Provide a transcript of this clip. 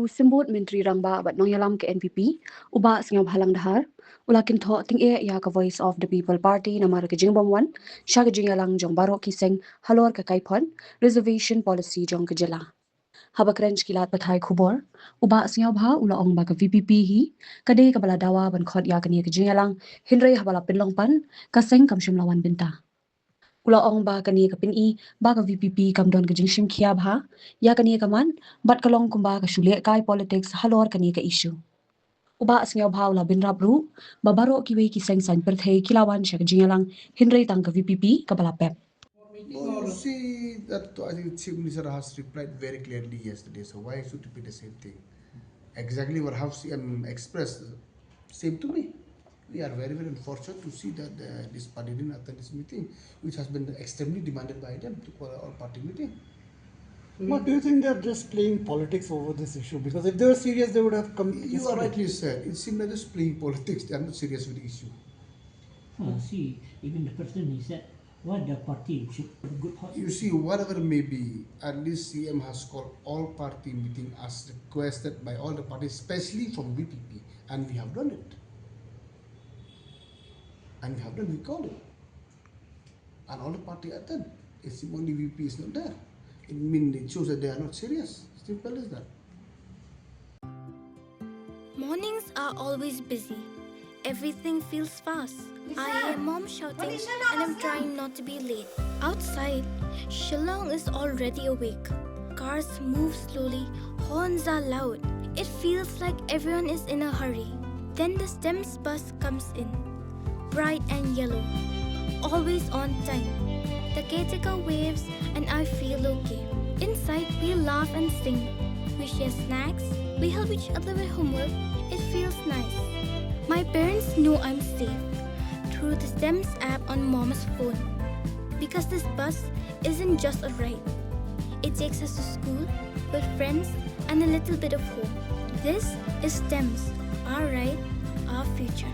simbut menteri rangba bat Nongyalam ke NPP uba Sngi Meghalaya Dhar ulakin tho ting e ya ka Voice of the People Party namar ke jingbomwan sha ke Jingïalang jong baro kiseng halor ke kaipon reservation policy jong ke Jylla habakrench kilat pathai Khubor uba Sngi bha ula ong ba ke VPP hi kade ka bala dawa ban khot ya ke ni ke Jingïalang hinrei habala pinlongpan kaseng kamshim lawan Mynta ula ong ba kani ka pin I ba ka VPP kam don ka jingshim khia bha ya kani ka man bat kalong kumba ka shule kai politics halor kani ka issue uba asngaw bha ula bin rabru babaro ki we ki seng san perthei kilawan shak Jingïalang hinrei tang ka VPP ka bala pep Well, you see that I think Chief Minister has replied very clearly yesterday. So why should it be the same thing? Exactly what House CM expressed, same to me. We are very very unfortunate to see that this party didn't attend this meeting, which has been extremely demanded by them to call our party meeting. What do you think they're just playing politics over this issue? Because if they were serious, they would have come. You are rightly said. It seems like just playing politics. They are not serious with the issue. See, even the person he said, what the party should good house. You see, whatever may be, at least CM has called all party meeting as requested by all the parties, especially from VPP, and we have done it. And we have done, we called it. And all the party attend. It's only VP is not there. It shows that they are not serious. Simple as that. Mornings are always busy. Everything feels fast. I hear mom shouting and I'm trying not to be late. Outside, Shillong is already awake. Cars move slowly, horns are loud. It feels like everyone is in a hurry. Then the STEMS bus comes in, bright and yellow, always on time. The caretaker waves and I feel okay. Inside, we laugh and sing. We share snacks. We help each other with homework. It feels nice. My parents know I'm safe through the STEMS app on mom's phone. Because this bus isn't just a ride. It takes us to school with friends and a little bit of hope. This is STEMS, our ride, our future.